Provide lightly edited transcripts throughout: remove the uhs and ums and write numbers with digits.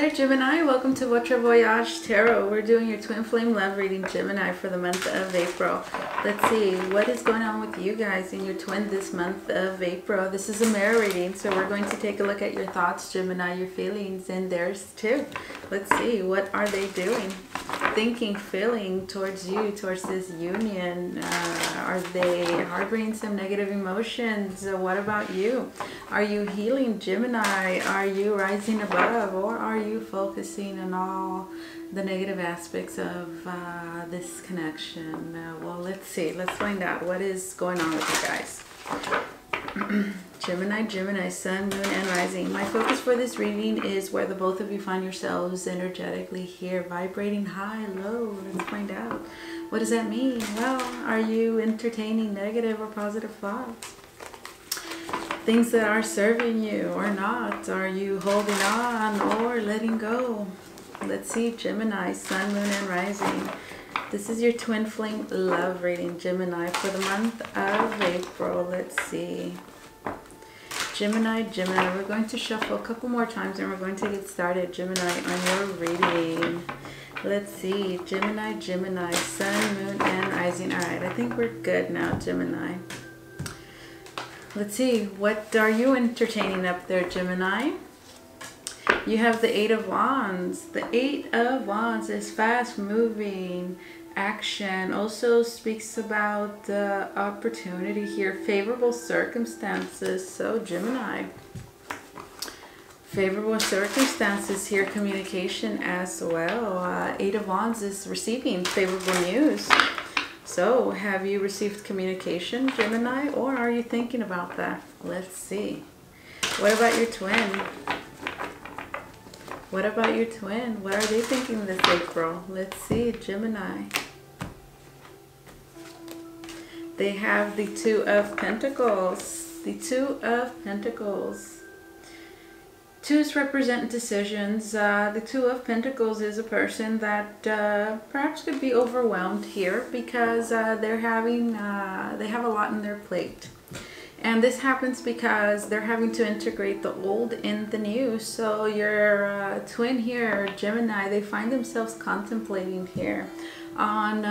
there, Gemini. Welcome to Votre Voyage Tarot. We're doing your twin flame love reading, Gemini, for the month of April. Let's see what is going on with you guys in your twin this month of April. This is a mirror reading, so we're going to take a look at your thoughts, Gemini, your feelings, and theirs too. Let's see, what are they doing? Thinking, feeling towards you, towards this union. Are they harboring some negative emotions? What about you? Are you healing, Gemini? Are you rising above, or are you focusing on all the negative aspects of this connection? Well, let's see. Let's find out what is going on with you guys. Gemini, Sun, Moon, and Rising. My focus for this reading is where the both of you find yourselves energetically here, vibrating high, low. Let's find out. What does that mean? Well, are you entertaining negative or positive thoughts? Things that are serving you or not? Are you holding on or letting go? Let's see, Gemini, Sun, Moon, and Rising. This is your twin flame love reading, Gemini, for the month of April. Let's see. Gemini, we're going to shuffle a couple more times and we're going to get started, Gemini, on your reading. Let's see, Gemini, Sun, Moon, and Rising. All right, I think we're good now, Gemini. Let's see, what are you entertaining up there, Gemini? You have the Eight of Wands. The Eight of Wands is fast-moving action. Also speaks about opportunity here, favorable circumstances. So, Gemini, favorable circumstances here, communication as well. Eight of Wands is receiving favorable news. So, have you received communication, Gemini, or are you thinking about that? Let's see. What about your twin? What about your twin? What are they thinking this April? Let's see, Gemini. They have the Two of Pentacles. The Two of Pentacles. Twos represent decisions. The Two of Pentacles is a person that perhaps could be overwhelmed here because they have a lot on their plate. And this happens because they're having to integrate the old in the new. So your twin here, Gemini, they find themselves contemplating here on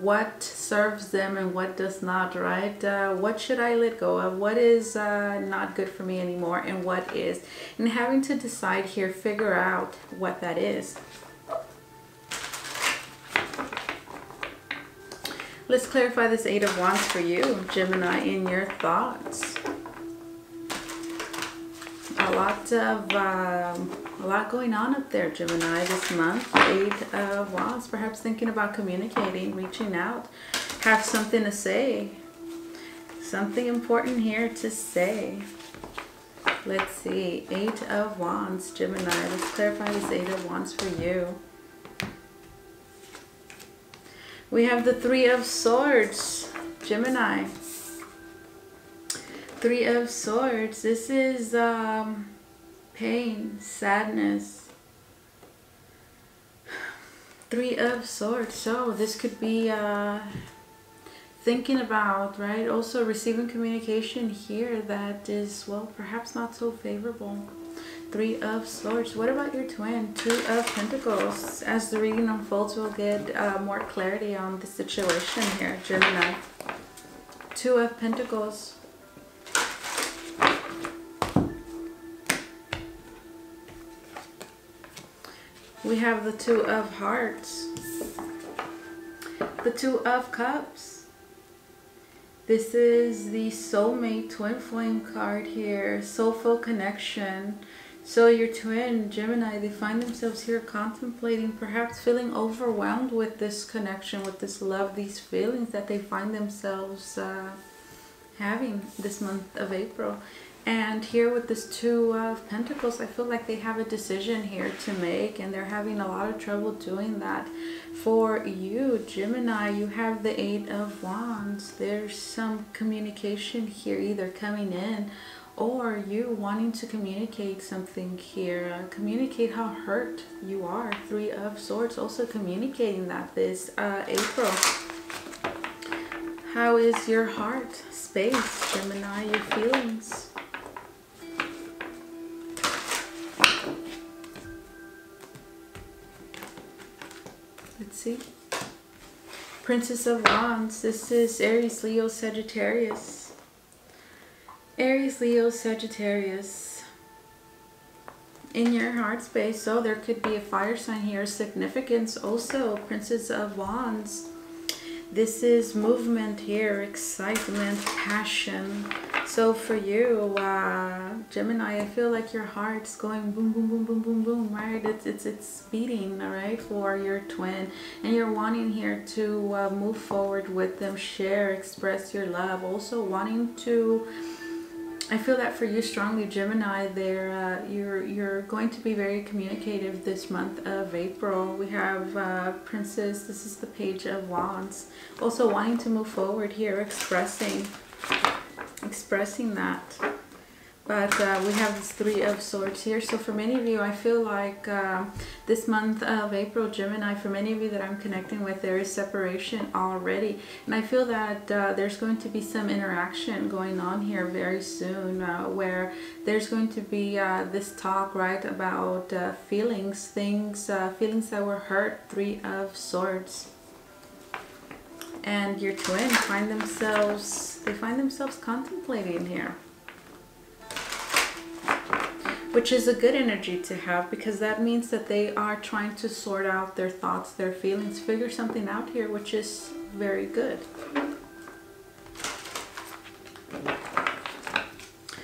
what serves them and what does not, right? What should I let go of? What is not good for me anymore and what is? And having to decide here, figure out what that is. Let's clarify this Eight of Wands for you, Gemini, in your thoughts. A lot going on up there, Gemini, this month. Eight of Wands, perhaps thinking about communicating, reaching out, have something to say. Something important here to say. Let's see, Eight of Wands, Gemini. Let's clarify this Eight of Wands for you. We have the Three of Swords, Gemini. Three of Swords. This is pain, sadness. Three of Swords. So this could be thinking about, right? Also receiving communication here that is, well, perhaps not so favorable. Three of Swords. What about your twin? Two of Pentacles. As the reading unfolds, we'll get more clarity on the situation here, Gemini. Two of Pentacles. We have the Two of Hearts. The Two of Cups. This is the soulmate twin flame card here. Soulful connection. So your twin, Gemini, they find themselves here contemplating, perhaps feeling overwhelmed with this connection, with this love, these feelings that they find themselves having this month of April. And here with this Two of Pentacles, I feel like they have a decision here to make, and they're having a lot of trouble doing that. For you, Gemini, you have the Eight of Wands. There's some communication here either coming in or you wanting to communicate something here. Communicate how hurt you are. Three of Swords, also communicating that this April. How is your heart space, Gemini, your feelings? Let's see. Princess of Wands. This is Aries, Leo, Sagittarius. Aries, Leo, Sagittarius. In your heart space. So there could be a fire sign here. Significance also. Princess of Wands. This is movement here. Excitement. Passion. So for you, Gemini, I feel like your heart's going boom, boom, boom, boom, boom, boom, right? It's beating, all right, for your twin. And you're wanting here to move forward with them, share, express your love. Also wanting to, I feel that for you strongly, Gemini, there you're going to be very communicative this month of April. We have Princess, this is the Page of Wands. Also wanting to move forward here, expressing that. But we have this Three of Swords here. So for many of you, I feel like this month of April, Gemini, for many of you that I'm connecting with, there is separation already. And I feel that there's going to be some interaction going on here very soon, where there's going to be this talk, right, about feelings, feelings that were hurt. Three of Swords. And your twin find themselves contemplating here, which is a good energy to have, because that means that they are trying to sort out their thoughts, their feelings, figure something out here, which is very good.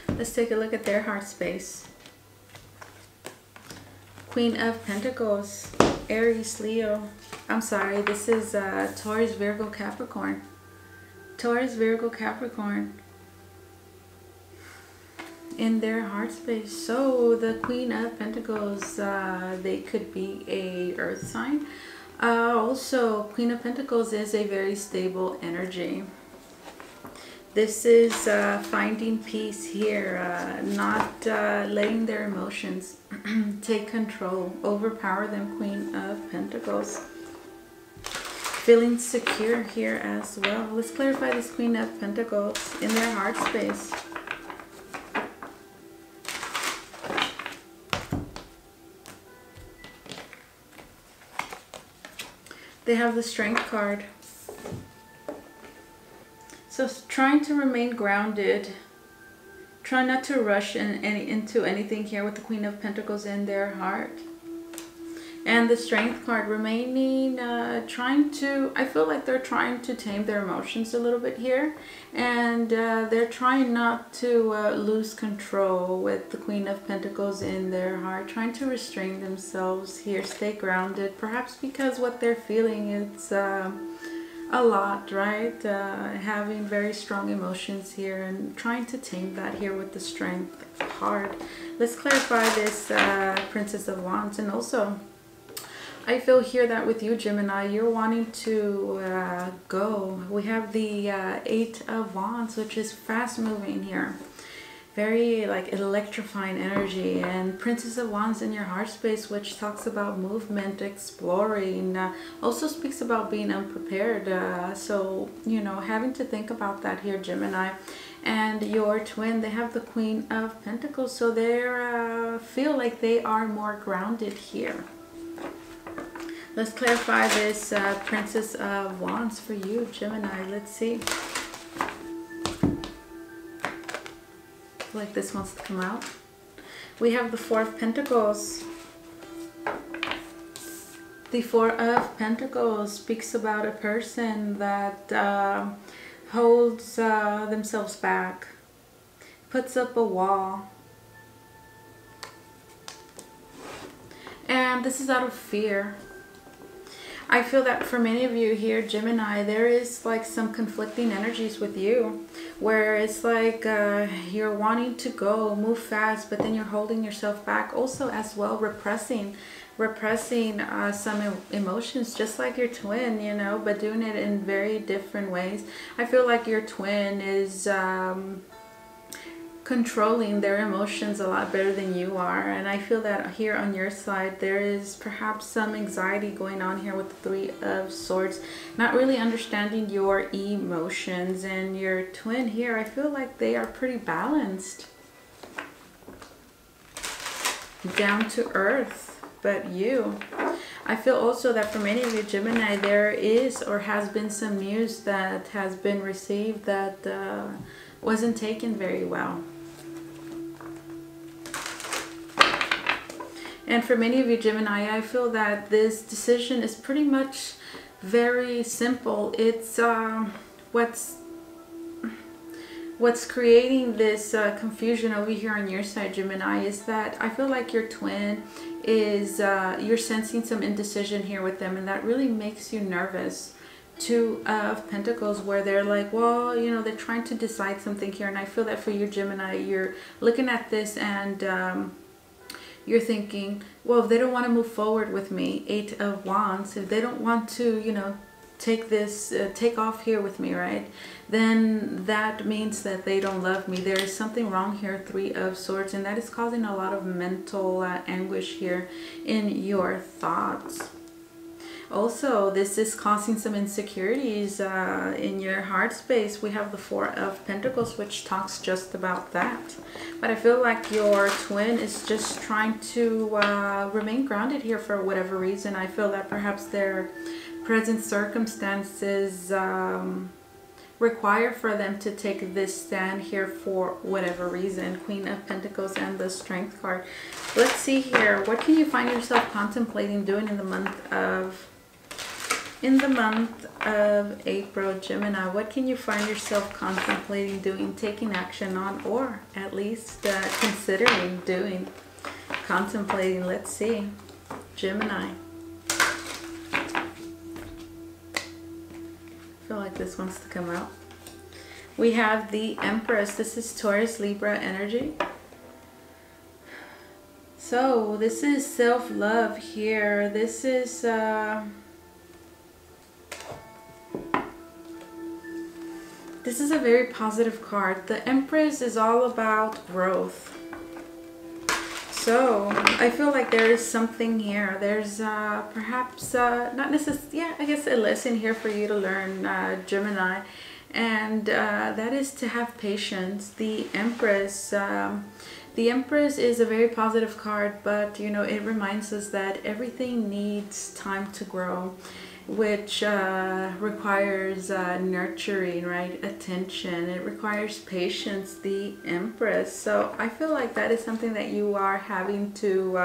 Let's take a look at their heart space. Queen of Pentacles, Aries, Leo. I'm sorry, this is Taurus, Virgo, Capricorn. Taurus, Virgo, Capricorn. In their heart space. So the Queen of Pentacles, they could be a earth sign. Also, Queen of Pentacles is a very stable energy. This is finding peace here, not letting their emotions take control, overpower them. Queen of Pentacles. Feeling secure here as well. Let's clarify this Queen of Pentacles in their heart space. They have the Strength card. So trying to remain grounded. Try not to rush into anything here with the Queen of Pentacles in their heart. And the Strength card, remaining, I feel like they're trying to tame their emotions a little bit here. And they're trying not to lose control with the Queen of Pentacles in their heart. Trying to restrain themselves here, stay grounded. Perhaps because what they're feeling, it's a lot, right? Having very strong emotions here and trying to tame that here with the Strength card. Let's clarify this Princess of Wands. And also, I feel here that with you, Gemini, you're wanting to go. We have the Eight of Wands, which is fast moving here. Very like electrifying energy. And Princess of Wands in your heart space, which talks about movement, exploring, also speaks about being unprepared. So, you know, having to think about that here, Gemini. And your twin, they have the Queen of Pentacles. So they feel like they are more grounded here. Let's clarify this Princess of Wands for you, Gemini. Let's see. I feel like this wants to come out. We have the Four of Pentacles. The Four of Pentacles speaks about a person that holds themselves back, puts up a wall. And this is out of fear. I feel that for many of you here, Gemini, there is like some conflicting energies with you, where it's like you're wanting to go, move fast, but then you're holding yourself back. Also as well, repressing some emotions, just like your twin, you know, but doing it in very different ways. I feel like your twin is controlling their emotions a lot better than you are. And I feel that here on your side, there is perhaps some anxiety going on here with the Three of Swords, not really understanding your emotions. And your twin here, I feel like they are pretty balanced, down to earth. But you, I feel also that for many of you Gemini, there is or has been some news that has been received that wasn't taken very well. And for many of you Gemini, I feel that this decision is pretty much very simple. It's what's creating this confusion over here on your side, Gemini, is that I feel like your twin is, you're sensing some indecision here with them, and that really makes you nervous. Two of Pentacles, where they're like, well, you know, they're trying to decide something here. And I feel that for you Gemini, you're looking at this and you're thinking, well, if they don't want to move forward with me, Eight of Wands, if they don't want to, you know, take off here with me, right, then that means that they don't love me. There is something wrong here, Three of Swords, and that is causing a lot of mental anguish here in your thoughts. Also, this is causing some insecurities in your heart space. We have the Four of Pentacles, which talks just about that. But I feel like your twin is just trying to remain grounded here for whatever reason. I feel that perhaps their present circumstances require for them to take this stand here for whatever reason. Queen of Pentacles and the Strength card. Let's see here. What can you find yourself contemplating doing in the month of April, Gemini? What can you find yourself contemplating doing, taking action on, or at least considering doing, contemplating? Let's see, Gemini. I feel like this wants to come out. We have the Empress. This is Taurus, Libra energy. So this is self-love here. This is this is a very positive card. The Empress is all about growth. So I feel like there is something here. There's perhaps not necessarily, yeah, I guess a lesson here for you to learn, Gemini, and that is to have patience. The Empress is a very positive card, but you know, it reminds us that everything needs time to grow, which requires nurturing, right? Attention. It requires patience, the Empress. So I feel like that is something that you are having to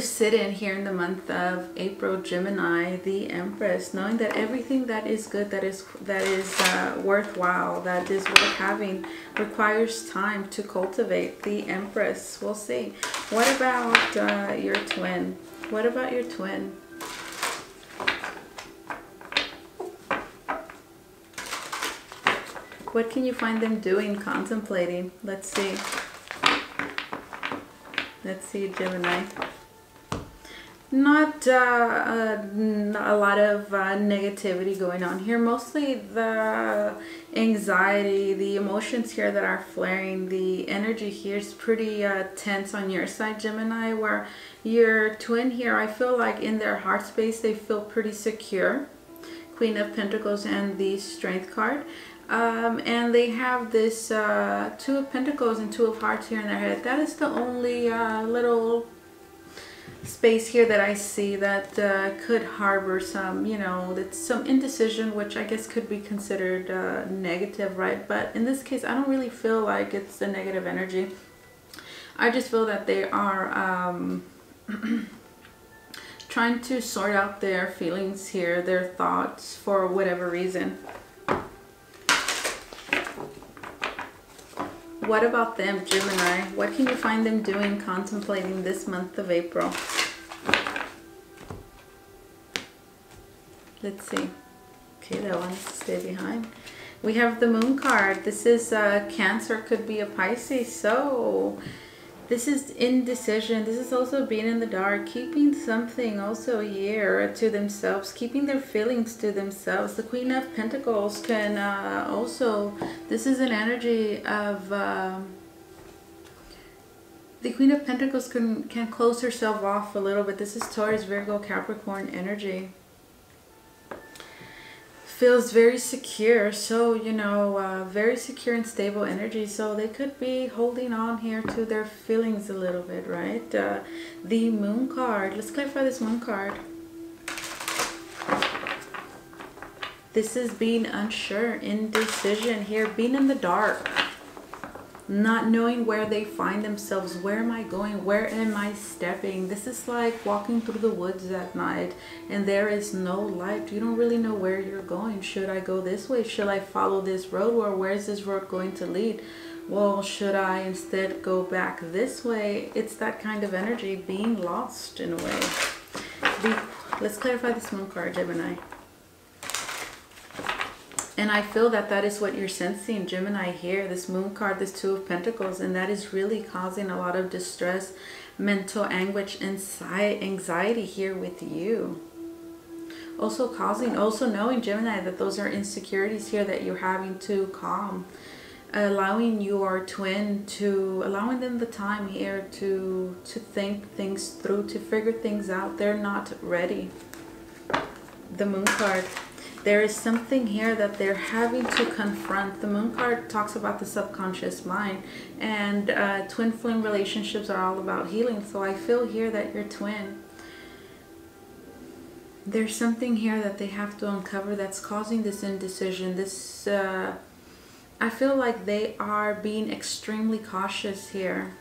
sit in here in the month of April, Gemini, the Empress, knowing that everything that is good, that is worthwhile, that is worth having, requires time to cultivate, the Empress. We'll see. What about your twin? What about your twin? What can you find them doing, contemplating? Let's see. Let's see, Gemini. Not a lot of negativity going on here. Mostly the anxiety, the emotions here that are flaring. The energy here is pretty tense on your side, Gemini, where your twin here, I feel like in their heart space, they feel pretty secure. Queen of Pentacles and the Strength card. And they have this Two of Pentacles and Two of Hearts here in their head. That is the only little space here that I see that could harbor some, you know, that's some indecision, which I guess could be considered negative, right? But in this case, I don't really feel like it's a negative energy. I just feel that they are trying to sort out their feelings here, their thoughts, for whatever reason. What about them, Gemini? What can you find them doing, contemplating this month of April? Let's see. Okay, that wants to stay behind. We have the Moon card. This is Cancer, could be a Pisces. So this is indecision. This is also being in the dark, keeping something also here to themselves, keeping their feelings to themselves. The Queen of Pentacles can also, this is an energy of, the Queen of Pentacles can close herself off a little bit. This is Taurus, Virgo, Capricorn energy. feels very secure. So, you know, very secure and stable energy. So they could be holding on here to their feelings a little bit, right? The moon card. Let's clarify this moon card. This is being unsure, indecision here, being in the dark, not knowing where they find themselves. Where am I going? Where am I stepping? This is like walking through the woods at night and there is no light. You don't really know where you're going. Should I go this way? Should I follow this road? Or where is this road going to lead? Well, should I instead go back this way? It's that kind of energy, being lost in a way. Let's clarify this moon card, Gemini. And I feel that that is what you're sensing, Gemini, here. This moon card, this Two of Pentacles. And that is really causing a lot of distress, mental anguish, anxiety here with you. Also knowing, Gemini, that those are insecurities here that you're having to calm. Allowing your twin to, allowing them the time here to think things through, to figure things out. They're not ready. The moon card. There is something here that they're having to confront. The moon card talks about the subconscious mind, and twin flame relationships are all about healing. So I feel here that your twin, there's something here that they have to uncover that's causing this indecision. This, I feel like they are being extremely cautious here.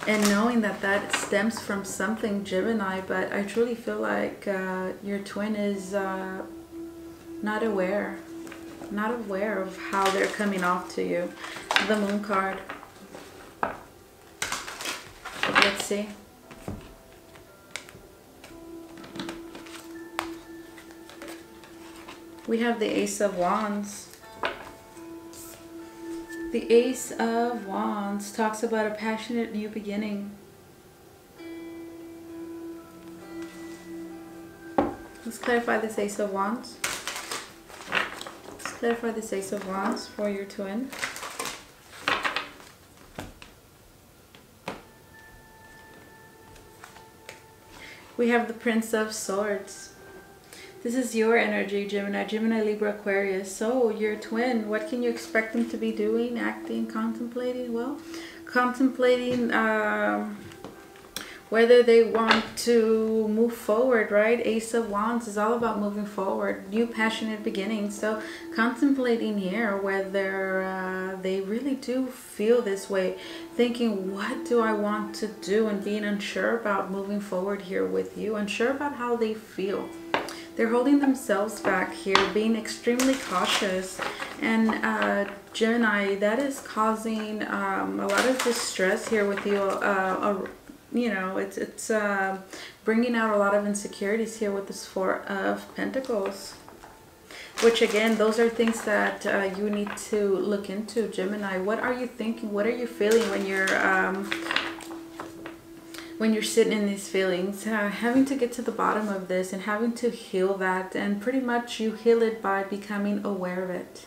And knowing that that stems from something, Gemini, but I truly feel like your twin is not aware of how they're coming off to you. The moon card. Let's see. We have the Ace of Wands. The Ace of Wands talks about a passionate new beginning. Let's clarify this Ace of Wands. Let's clarify this Ace of Wands for your twin. We have the Prince of Swords. This is your energy, Gemini, Libra, Aquarius. So your twin, what can you expect them to be doing, acting, contemplating? Well, contemplating whether they want to move forward, right? Ace of Wands is all about moving forward, new passionate beginnings. So contemplating here whether they really do feel this way, thinking, what do I want to do? And being unsure about moving forward here with you, unsure about how they feel. They're holding themselves back here, being extremely cautious. And Gemini, that is causing a lot of distress here with you. You know, it's bringing out a lot of insecurities here with this Four of Pentacles. Which again, those are things that you need to look into, Gemini. What are you thinking? What are you feeling when you're sitting in these feelings? Having to get to the bottom of this and having to heal that, and pretty much you heal it by becoming aware of it.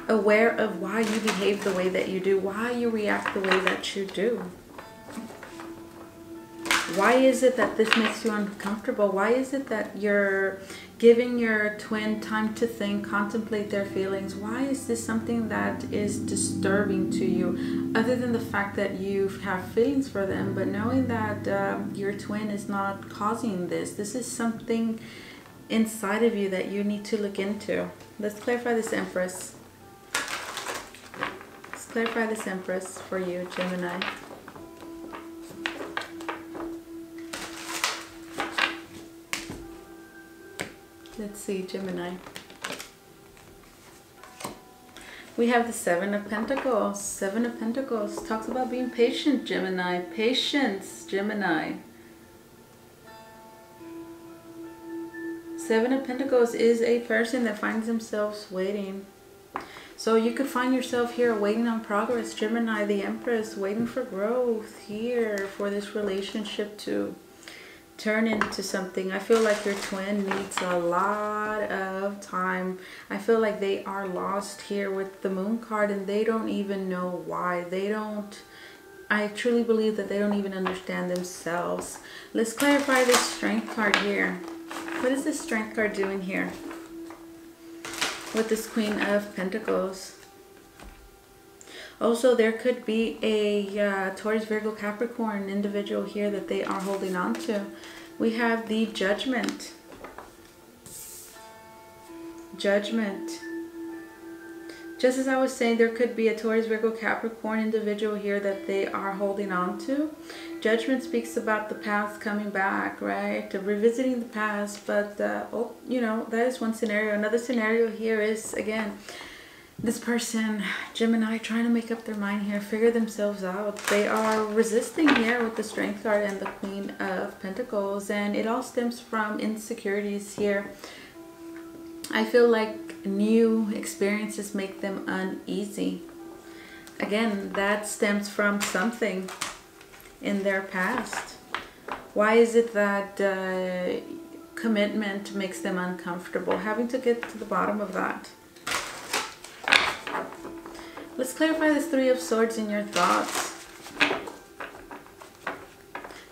Aware of why you behave the way that you do, why you react the way that you do. Why is it that this makes you uncomfortable? Why is it that you're giving your twin time to think, contemplate their feelings? Why is this something that is disturbing to you, other than the fact that you have feelings for them, but knowing that your twin is not causing this? This is something inside of you that you need to look into. Let's clarify this Empress. Let's clarify this Empress for you, Gemini. Let's see, Gemini. We have the Seven of Pentacles. Seven of Pentacles talks about being patient, Gemini. Patience, Gemini. Seven of Pentacles is a person that finds themselves waiting. So you could find yourself here waiting on progress, Gemini, the Empress, waiting for growth here, for this relationship to turn into something. I feel like your twin needs a lot of time. I feel like they are lost here with the Moon card, and they don't even know why. I truly believe that they don't even understand themselves. Let's clarify this Strength card here. What is this Strength card doing here with this Queen of Pentacles? Also, there could be a Taurus, Virgo, Capricorn individual here that they are holding on to. We have the Judgment. Judgment. Just as I was saying, there could be a Taurus, Virgo, Capricorn individual here that they are holding on to. Judgment speaks about the past coming back, right? Revisiting the past. But, you know, that is one scenario. Another scenario here is, again, this person, Gemini, trying to make up their mind here, figure themselves out. They are resisting here with the Strength card and the Queen of Pentacles. And it all stems from insecurities here. I feel like new experiences make them uneasy. Again, that stems from something in their past. Why is it that commitment makes them uncomfortable? Having to get to the bottom of that. Let's clarify this Three of Swords in your thoughts.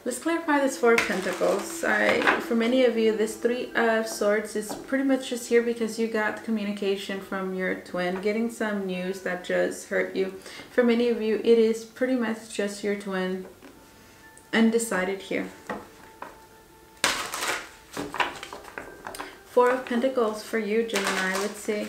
Let's clarify this Four of Pentacles. For many of you, this Three of Swords is pretty much just here because you got communication from your twin, getting some news that just hurt you. For many of you, it is pretty much just your twin, undecided here. Four of Pentacles for you, Gemini. Let's see.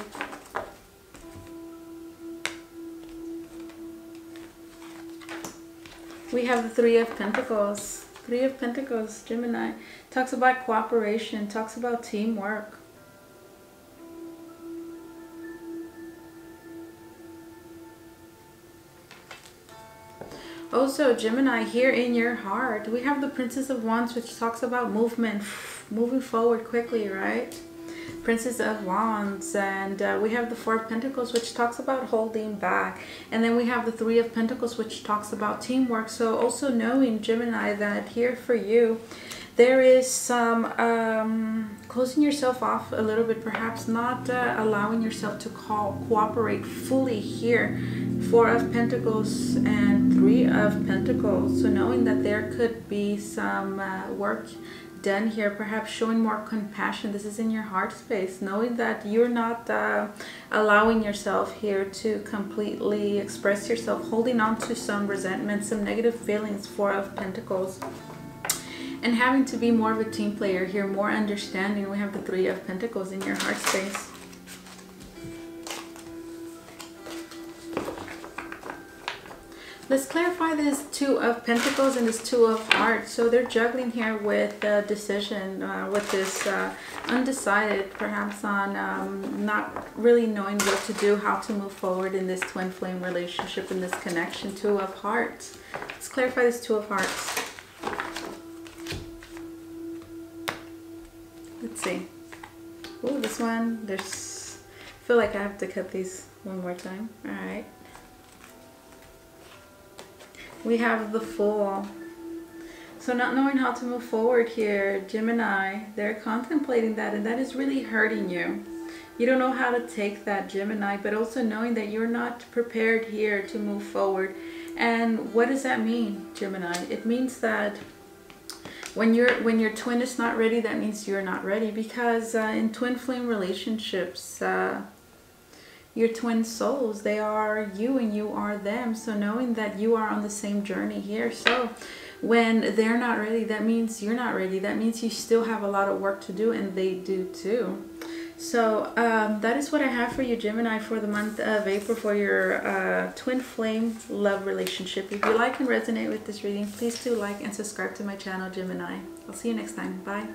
We have the Three of Pentacles. Three of Pentacles, Gemini. Talks about cooperation, talks about teamwork. Also, Gemini, here in your heart, we have the Princess of Wands, which talks about movement, moving forward quickly, right? Princess of Wands, and we have the Four of Pentacles, which talks about holding back, and then we have the Three of Pentacles, which talks about teamwork. So also knowing, Gemini, that here for you there is some closing yourself off a little bit, perhaps not allowing yourself to cooperate fully here. Four of Pentacles and Three of Pentacles. So knowing that there could be some work done here, perhaps showing more compassion. This is in your heart space, knowing that you're not allowing yourself here to completely express yourself, holding on to some resentment, some negative feelings. Four of Pentacles, and having to be more of a team player here, more understanding. We have the Three of Pentacles in your heart space. Let's clarify this Two of Pentacles and this Two of Hearts. So they're juggling here with decision, with this undecided, perhaps on not really knowing what to do, how to move forward in this twin flame relationship, in this connection. Two of Hearts. Let's clarify this Two of Hearts. Let's see. Oh, this one, I feel like I have to cut these one more time. All right. We have the Fool. So not knowing how to move forward here, Gemini, they're contemplating that, and that is really hurting you. You don't know how to take that, Gemini, but also knowing that you're not prepared here to move forward. And what does that mean, Gemini? It means that when your twin is not ready, that means you're not ready, because in twin flame relationships, your twin souls, they are you and you are them. So knowing that you are on the same journey here. So when they're not ready, that means you're not ready. That means you still have a lot of work to do, and they do too. So that is what I have for you, Gemini, for the month of April, for your twin flame love relationship. If you like and resonate with this reading, please do like and subscribe to my channel, Gemini. I'll see you next time. Bye.